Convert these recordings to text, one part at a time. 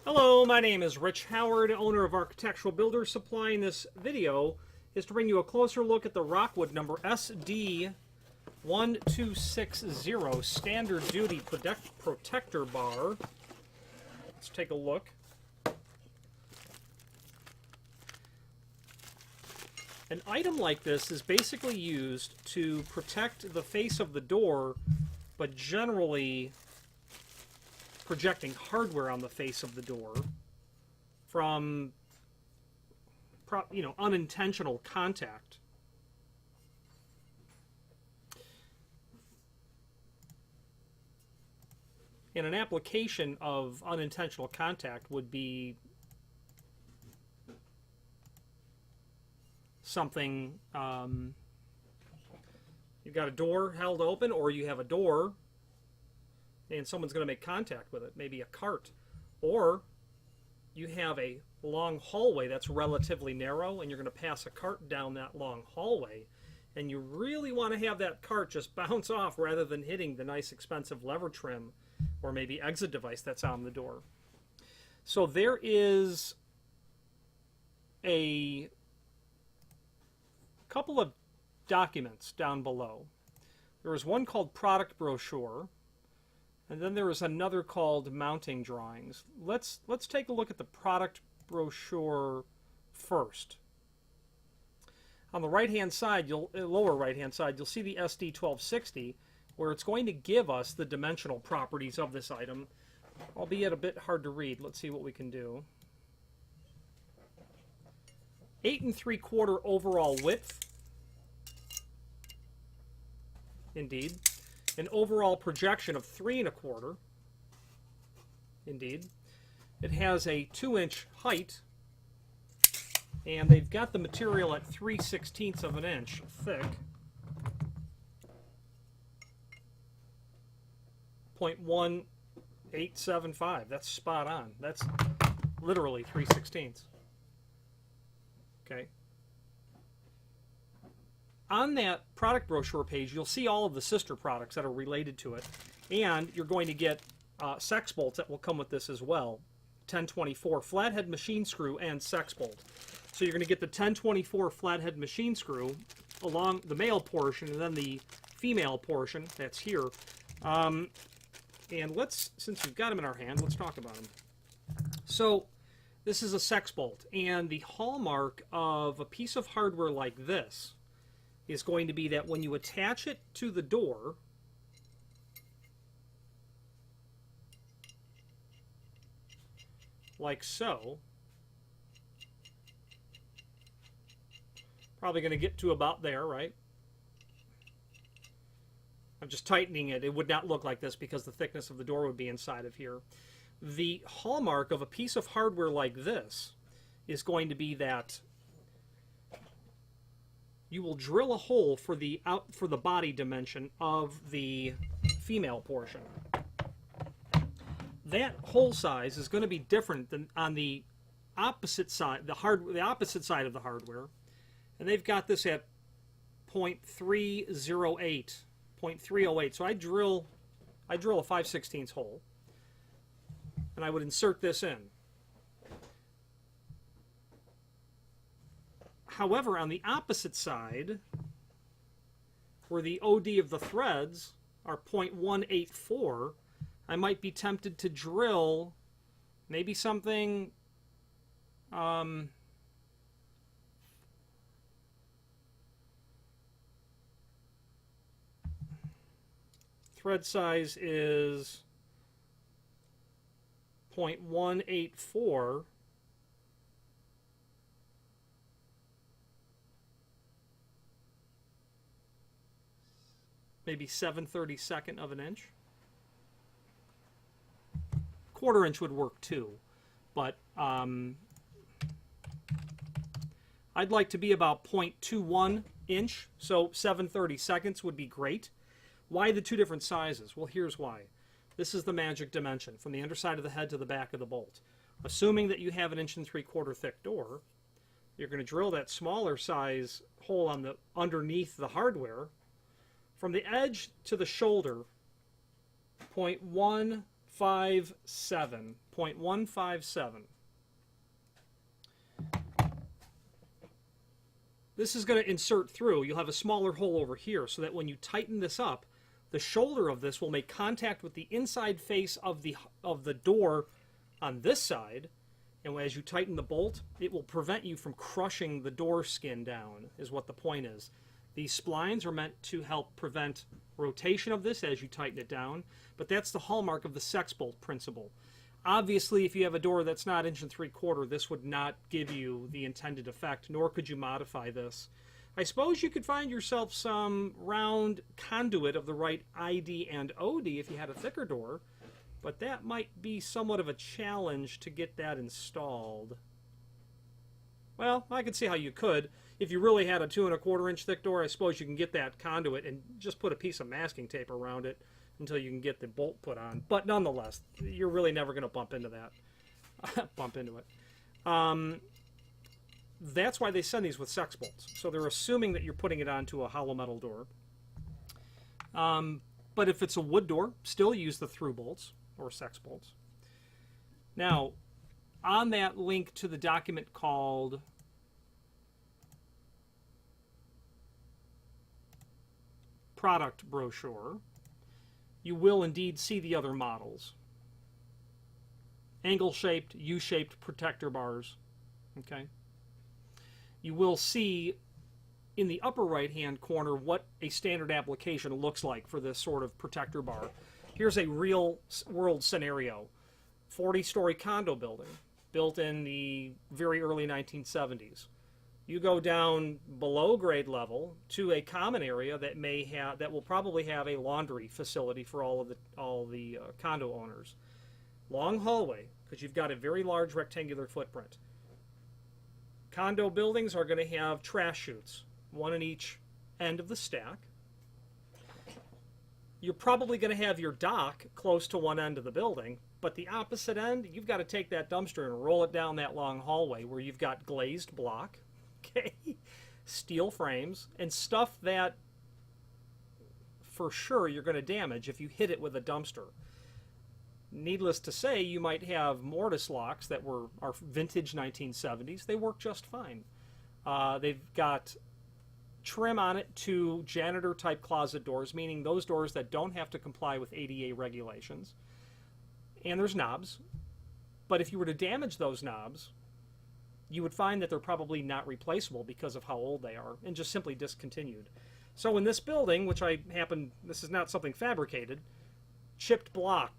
Hello, my name is Rich Howard, owner of Architectural Builder Supply, and this video is to bring you a closer look at the Rockwood number SD1260 standard duty protector bar. Let's take a look. An item like this is basically used to protect the face of the door, but generally projecting hardware on the face of the door from unintentional contact. And an application of unintentional contact would be something, you've got a door held open, or you have a door and someone's going to make contact with it, maybe a cart, or you have a long hallway that's relatively narrow and you're going to pass a cart down that long hallway, and you really want to have that cart just bounce off rather than hitting the nice expensive lever trim or maybe exit device that's on the door. So there is a couple of documents down below. There is one called product brochure, and then there is another called mounting drawings. Let's take a look at the product brochure first. On the right-hand side, lower right-hand side, you'll see the SD1260, where it's going to give us the dimensional properties of this item, albeit a bit hard to read. Let's see what we can do. 8 3/4 overall width. Indeed. An overall projection of 3 1/4. Indeed. It has a 2-inch height, and they've got the material at 3/16 of an inch thick. 0.1875. That's spot on. That's literally 3/16. Okay. On that product brochure page, you'll see all of the sister products that are related to it, and you're going to get sex bolts that will come with this as well. 1024 flathead machine screw and sex bolt. So you're going to get the 1024 flathead machine screw along the male portion, and then the female portion that's here. And since we've got them in our hand, let's talk about them. So this is a sex bolt, and the hallmark of a piece of hardware like this is going to be that when you attach it to the door, like so, probably going to get to about there, right? I'm just tightening it. It would not look like this because the thickness of the door would be inside of here. The hallmark of a piece of hardware like this is going to be that you will drill a hole for the body dimension of the female portion. That hole size is going to be different than on the opposite side, the opposite side of the hardware, and they've got this at 0.308, 0.308. So I drill a 5/16 hole, and I would insert this in. However, on the opposite side, where the OD of the threads are 0.184, I might be tempted to drill maybe something thread size is 0.184. Maybe 7/32 of an inch. 1/4 inch would work too, but I'd like to be about 0.21 inch, so 7/32 would be great. Why the two different sizes? Well, here's why. This is the magic dimension, from the underside of the head to the back of the bolt. Assuming that you have an 1 3/4 thick door, you're going to drill that smaller size hole on the underneath the hardware. From the edge to the shoulder, 0.157, 0.157. This is going to insert through. You'll have a smaller hole over here so that when you tighten this up, the shoulder of this will make contact with the inside face of the door on this side. And as you tighten the bolt, it will prevent you from crushing the door skin down, is what the point is. These splines are meant to help prevent rotation of this as you tighten it down, but that's the hallmark of the sex bolt principle. Obviously, if you have a door that's not 1 3/4, this would not give you the intended effect, nor could you modify this. I suppose you could find yourself some round conduit of the right ID and OD if you had a thicker door, but that might be somewhat of a challenge to get that installed. Well, I could see how you could. If you really had a 2 1/4 inch thick door, I suppose you can get that conduit and just put a piece of masking tape around it until you can get the bolt put on. But nonetheless, you're really never going to bump into that. Bump into it. That's why they send these with sex bolts. So they're assuming that you're putting it onto a hollow metal door. But if it's a wood door, still use the through bolts or sex bolts. Now, on that link to the document called Product Brochure, you will indeed see the other models. Angle-shaped, U-shaped protector bars. Okay. You will see in the upper right-hand corner what a standard application looks like for this sort of protector bar. Here's a real-world scenario. 40-story condo building built in the very early 1970s. You go down below grade level to a common area that will probably have a laundry facility for all the condo owners. Long hallway, because you've got a very large rectangular footprint. Condo buildings are going to have trash chutes, one in each end of the stack. You're probably going to have your dock close to one end of the building, but the opposite end, you've got to take that dumpster and roll it down that long hallway where you've got glazed block, okay, steel frames, and stuff that for sure you're going to damage if you hit it with a dumpster. Needless to say, you might have mortise locks that are vintage 1970s. They work just fine. They've got trim on it to janitor-type closet doors, meaning those doors that don't have to comply with ADA regulations. And there's knobs. But if you were to damage those knobs, you would find that they're probably not replaceable because of how old they are and just simply discontinued. So in this building, which this is not something fabricated, chipped block,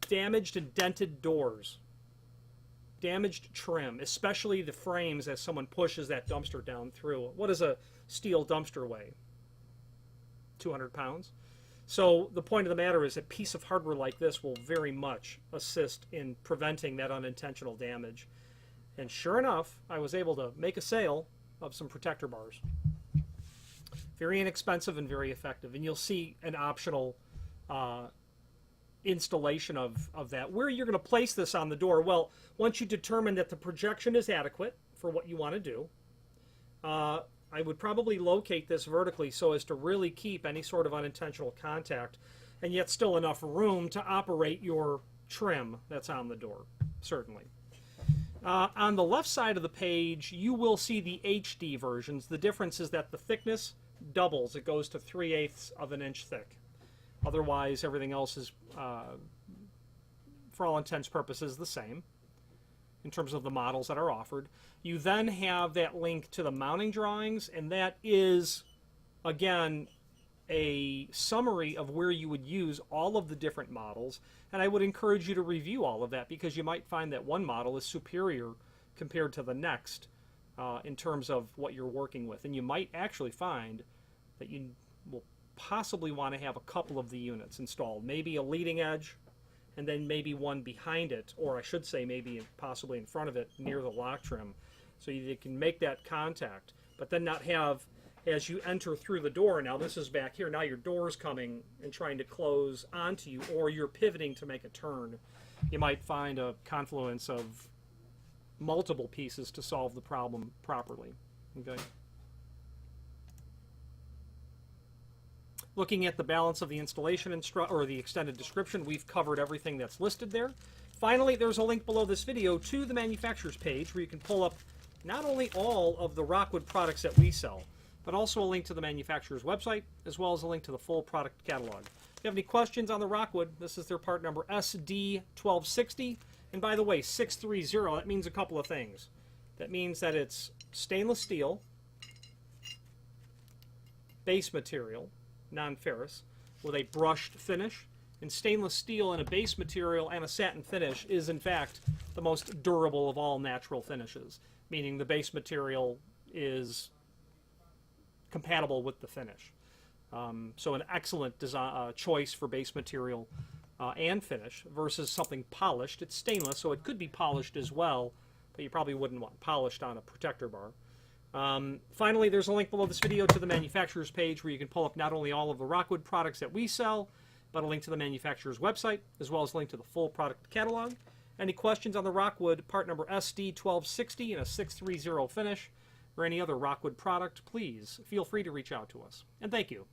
damaged and dented doors, damaged trim, especially the frames as someone pushes that dumpster down through. What does a steel dumpster weigh? 200 pounds? So the point of the matter is a piece of hardware like this will very much assist in preventing that unintentional damage. And sure enough, I was able to make a sale of some protector bars. Very inexpensive and very effective. And you'll see an optional installation of that. Where you're going to place this on the door, well, once you determine that the projection is adequate for what you want to do, I would probably locate this vertically so as to really keep any sort of unintentional contact and yet still enough room to operate your trim that's on the door, certainly. On the left side of the page, you will see the HD versions. The difference is that the thickness doubles. It goes to 3/8 of an inch thick. Otherwise, everything else is, for all intents and purposes, the same in terms of the models that are offered. You then have that link to the mounting drawings, and that is, again, a summary of where you would use all of the different models. And I would encourage you to review all of that because you might find that one model is superior compared to the next in terms of what you're working with. And you might actually find that you will possibly want to have a couple of the units installed. Maybe a leading edge and then maybe one behind it, or I should say maybe possibly in front of it near the lock trim, so you can make that contact, but then not have, as you enter through the door, now this is back here, now your door's coming and trying to close onto you, or you're pivoting to make a turn. You might find a confluence of multiple pieces to solve the problem properly. Okay. Looking at the balance of the installation or the extended description, we've covered everything that's listed there. Finally, there's a link below this video to the manufacturer's page where you can pull up not only all of the Rockwood products that we sell, but also a link to the manufacturer's website, as well as a link to the full product catalog. If you have any questions on the Rockwood, this is their part number SD1260. And by the way, 630, that means a couple of things. That means that it's stainless steel, base material, non-ferrous, with a brushed finish. And stainless steel and a base material and a satin finish is, in fact, the most durable of all natural finishes, meaning the base material is compatible with the finish. So an excellent choice for base material and finish versus something polished. It's stainless, so it could be polished as well, but you probably wouldn't want polished on a protector bar. Finally, there's a link below this video to the manufacturer's page where you can pull up not only all of the Rockwood products that we sell, but a link to the manufacturer's website, as well as a link to the full product catalog. Any questions on the Rockwood part number SD1260 in a 630 finish, or any other Rockwood product, please feel free to reach out to us. And thank you.